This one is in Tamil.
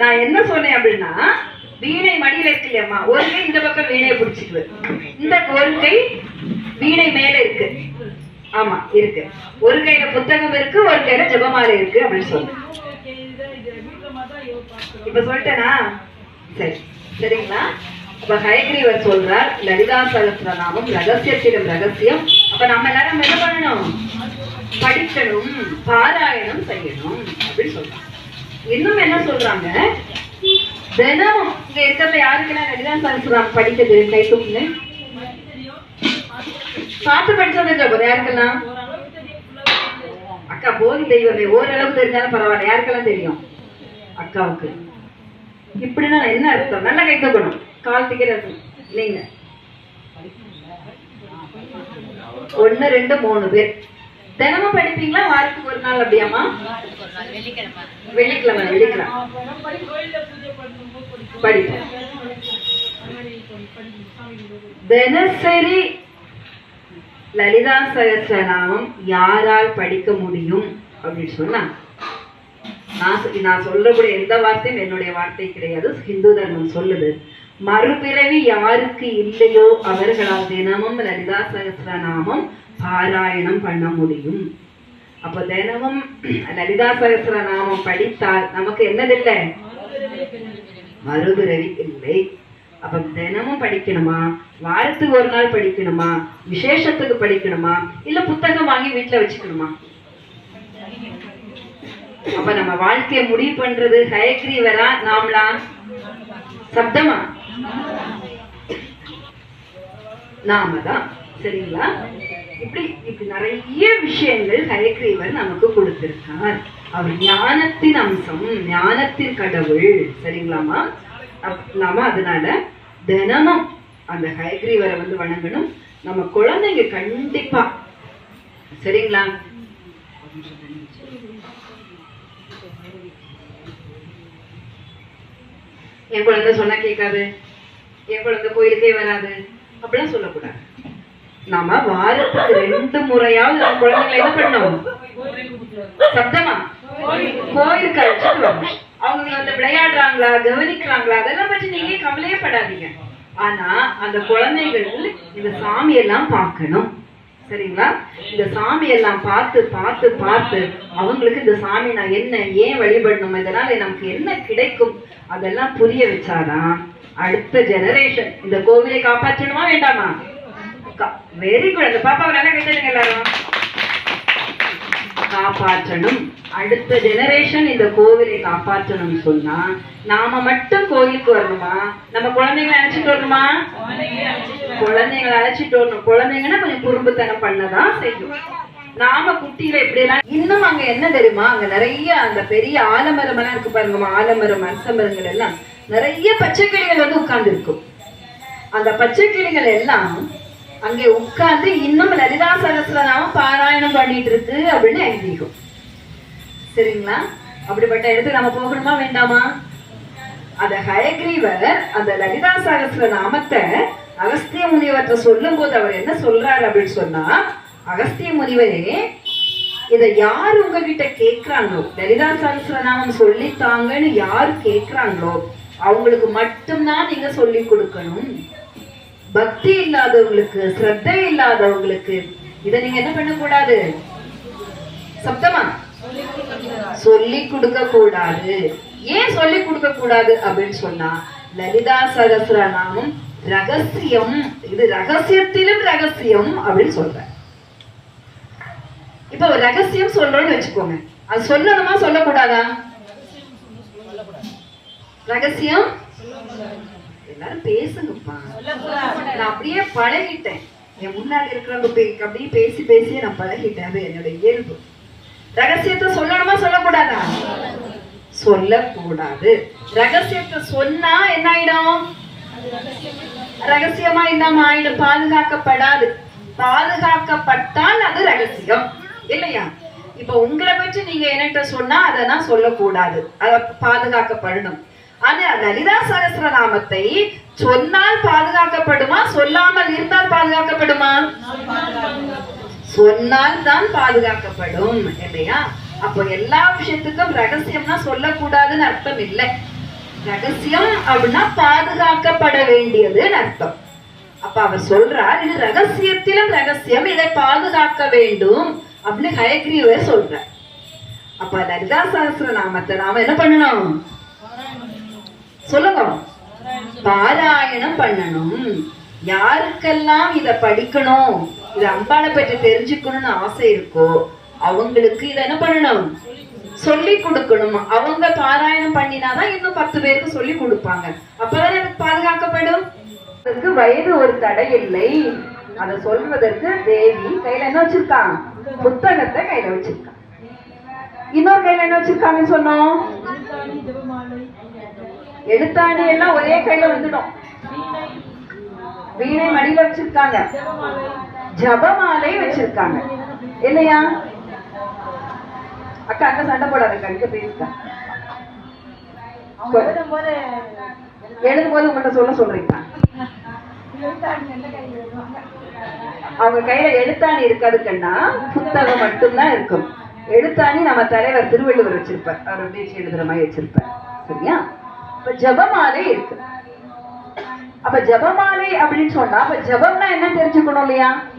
நான் என்ன சொன்னேன் அப்படின்னா, வீணை மடியில இருக்கு இல்லையம்மா, ஒரு கை இந்த பக்கம் வீணையை பிடிச்சிக்குது, இந்த ஒரு கை வீணை மேல இருக்கு. ஆமா இருக்கு, ஒரு கையில புத்தகம் இருக்கு, ஒரு கையில ஜெபமாலை இருக்கு அப்படின்னு சொன்னேன். இப்ப சொல்லிட்டேனா? சரி, சரிங்களா? அப்ப ஹயக்ரீவர் சொல்றார், லலிதா சகஸ்ரநாமம் ரகசியத்திலும் ரகசியம். அப்ப நம்ம எல்லாரும் என்ன பண்ணணும்? படிக்கணும், பாராயணம் செய்யணும் அப்படின்னு சொல்றாங்க. இன்னும் என்ன சொல்றாங்க, தினமும் இங்க இருக்கிற யாருக்கெல்லாம் லலிதா சகஸ்ரநாமம் படிக்கிறது கை தூக்குங்க. பார்த்து படிச்சது போது யாருக்கெல்லாம்? அக்கா போதி தெய்வமே, ஓரளவு தெரிஞ்சாலும் பரவாயில்ல, யாருக்கெல்லாம் தெரியும்? அக்காவுக்கு. இப்படின்னா என்ன அர்த்தம்? நல்லா கை தூக்கணும், கால் திக்கிறது இல்லைங்க. 1 2 3 பேர் தினமும் படிப்பீங்களா? வாரத்துக்கு ஒரு நாள் அப்படியாமா? வெள்ளிக்கிழமை வெள்ளிக்கிழமை படிப்போம். தினசரி லலிதா சகஸ்ரநாமம் யாரால் படிக்க முடியும் அப்படின்னு சொன்னா, நான் சொல்லக்கூடிய எந்த வார்த்தையும் என்னுடைய வார்த்தை கிடையாது, ஹிந்து தர்மம் சொல்லுது. மறுபிறவி யாருக்கு இல்லையோ அவர்களால் தினமும் லலிதா சகஸ்ரநாமம் பாராயணம் பண்ண முடியும். அப்ப தினமும் லலிதா சகஸ்ரநாமம் படித்தால் நமக்கு என்னதில்லை? மறுபிறவி இல்லை. அப்ப தினமும் படிக்கணுமா? வாரத்துக்கு ஒரு நாள் படிக்கணுமா? விசேஷத்துக்கு படிக்கணுமா? இல்ல புத்தகம் வாங்கி வீட்டுல வச்சுக்கணுமா? அப்ப நம்ம வாழ்க்கையை முடிவு பண்றது ஹயக்ரீவரா நாமளா? சப்தமா? நாம தான். சரிங்களா? இப்படி நிறைய விஷயங்கள் ஹயக்ரீவர் நமக்கு கொடுத்திருக்கார். அவர் ஞானத்தின் அம்சம், ஞானத்தின் கடவுள். சரிங்களாமா? நாம அதனால தினமும் அந்த ஹயக்ரீவரை வந்து வணங்கணும். நம்ம குழந்தைங்க கண்டிப்பா, சரிங்களா? என் குழந்தை சொன்னா கேட்காது, என் குழந்தை கோயிலுக்கே வராது அப்படிலாம் சொல்லக்கூடாது. நாம வாரத்துக்கு 2 முறையாவது நம்ம குழந்தைங்களை என்ன பண்ணணும்? சப்தமா கோயிலுக்கு அழைச்சிட்டு வரணும். அவங்க வந்து விளையாடுறாங்களா, கவனிக்கிறாங்களா, அதெல்லாம் பற்றி நீங்க கவலையே படாதீங்க. ஆனா அந்த குழந்தைகள் இந்த சாமியெல்லாம் பார்க்கணும். சரிங்களா? இந்த சாமியெல்லாம் பார்த்து பார்த்து பார்த்து அவங்களுக்கு இந்த சாமி நான் என்ன, ஏன் வழிபடணும், இதனால நமக்கு என்ன கிடைக்கும், அதெல்லாம் புரிய வச்சாதான் அடுத்த ஜெனரேஷன் இந்த கோவிலை காப்பாற்றணுமா வேண்டாமா? Very good. அந்த பாப்பாவை நல்லா கேட்டுங்க எல்லாரும். காப்பாற்றணும். அடுத்த ஜெனரேஷன் இந்த கோவிலை காப்பாற்றணும் சொன்னா நாம மட்டும் கோயிலுக்கு வரணுமா? நம்ம குழந்தைங்களை அழைச்சிட்டு வரணுமா? குழந்தைங்களை அழைச்சிட்டு வரணும். குழந்தைங்கன்னா கொஞ்சம் குறும்புத்தனம் பண்ணதான் செய்யும். நாம குட்டியில எப்படி எல்லாம். இன்னும் அங்க என்ன தெரியுமா, அங்க நிறைய அந்த பெரிய ஆலமரம் எல்லாம் இருக்கு பாருங்கம்மா, ஆலமரம் அரசமரங்கள் எல்லாம் நிறைய பச்சை கிளிகள் வந்து உட்கார்ந்து இருக்கும். அந்த பச்சை கிளிகள் எல்லாம் அங்கே உட்கார்ந்து இன்னும் லலிதா சகஸ்ரநாமம் பாராயணம் பண்ணிட்டு இருக்கு அப்படின்னு ஐதீகம். சரிங்களா? அப்படிப்பட்ட இடத்துக்கு நம்ம போகணுமா வேண்டாமா? அந்த ஹயக்ரீவர் அந்த லலிதா சகஸ்ரநாமத்தை அகஸ்திய முனிவர்கிட்ட சொல்லும் போது அவர் என்ன சொல்றாரு அப்படின்னு சொன்னா, அகஸ்திய முனிவரே, இதை யார் உங்ககிட்ட கேட்கிறாங்களோ, லலிதா சகஸ்ரநாமம் சொல்லித்தாங்கன்னு யாரு கேட்கிறாங்களோ அவங்களுக்கு மட்டும்தான் நீங்க சொல்லி கொடுக்கணும். பக்தி இல்லாதவங்களுக்கு, ஸ்ரத்தை இல்லாதவங்களுக்கு இதை நீங்க என்ன பண்ண கூடாது? சப்தமா சொல்லி கொடுக்க கூடாது. ஏன் சொல்லி கொடுக்க கூடாது அப்படின்னு சொன்னா, லலிதா சகஸ்ரநாமம் ரகசியம், இது ரகசியத்திலும் ரகசியம் அப்படின்னு சொல்ற. இப்ப ஒரு ரகசியம் சொல்றோம்னு வச்சுக்கோங்க, அது சொல்லணுமா சொல்லக்கூடாதா? ரகசியம் எல்லாரும் பேசுங்கப்பா. நான் அப்படியே பழகிட்டேன், என் முன்னாடி இருக்கிறவங்க அப்படியே பேசி பேசியே நான் பழகிட்டேன், அது என்னோட இயல்பு. ரகசியத்தை சொல்லணுமா சொல்லக்கூடாதா? சொல்லக்கூடாது. ரகசியத்தை சொன்னா என்ன ஆயிடும்? ரகசியமா இல்லாம ஆயிடும், பாதுகாக்கப்படாது. பாதுகாக்கப்பட்டால் அது ரகசியம் இல்லையா? இப்ப உங்களை பற்றி நீங்க என்கிட்ட சொன்னா அதை நான் சொல்லக்கூடாது, அதை பாதுகாக்கப்படணும். ஆனா லலிதா சகஸ்ரநாமத்தை சொன்னால் பாதுகாக்கப்படுமா, சொல்லாமல் இருந்தால் பாதுகாக்கப்படுமா? சொன்னால் தான் பாதுகாக்கப்படும் இல்லையா? அப்போ எல்லா விஷயத்துக்கும் ரகசியம்னா சொல்லக்கூடாதுன்னு அர்த்தம் இல்லை. ரகசியம் அப்படின்னா பாதுகாக்கப்பட வேண்டியதுன்னு அர்த்தம். அப்ப அவர் சொல்றார், இது ரகசியத்திலும் ரகசியம், இதை பாதுகாக்க வேண்டும் அப்படின்னு ஹயக்ரீவர் சொல்றார். அப்ப லலிதா சஹஸ்ரநாமத்தை நாம என்ன பண்ணணும் சொல்லுங்க? பாராயணம் பண்ணணும். யாருக்கெல்லாம் இத படிக்கணும், இத அம்பாளை பற்றி தெரிஞ்சுக்கணும்னு ஆசை இருக்கோ அவங்களுக்கு இத என்ன பண்ணணும், சொல்லி கொடுக்கணும். அவங்க பாராயணம் பண்ணினாதான் இன்னும் 10 பேருக்கு சொல்லி கொடுப்பாங்க. அப்பதான் எனக்கு பாதுகாக்கப்படும். அதுக்கு வயது ஒரு தடை இல்லை. அதை சொல்வதற்கு தேவி கையில என்ன வச்சிருக்காங்க? புத்தகத்தை கையில வச்சிருக்காங்க. இன்னொரு கையில என்ன வச்சிருக்காங்கன்னு சொன்னோம்? எழுத்தாணி எல்லாம் ஒரே கையில வந்துடும். வீணை மடியில வச்சிருக்காங்க, ஜபமாலை வச்சிருக்காங்க இல்லையா? அக்கா அங்க சண்டை போடாதக்கா, இங்க பேசுக்கா. எழுதும் போது உங்கள்கிட்ட சொல்றீங்களா? அவங்க கையில எழுத்தாணி இருக்காதுக்கன்னா புத்தகம் மட்டும்தான் இருக்கும். எழுத்தாணி நம்ம தலைவர் திருவள்ளுவர் வச்சிருப்பார், அவர் பேச்சு எழுதுற மாதிரி வச்சிருப்பார். சரியா? இப்ப ஜபமாலை இருக்கு. அப்ப ஜபமாலை அப்படின்னு சொன்னா அப்ப ஜபம்னா என்ன தெரிஞ்சுக்கணும் இல்லையா?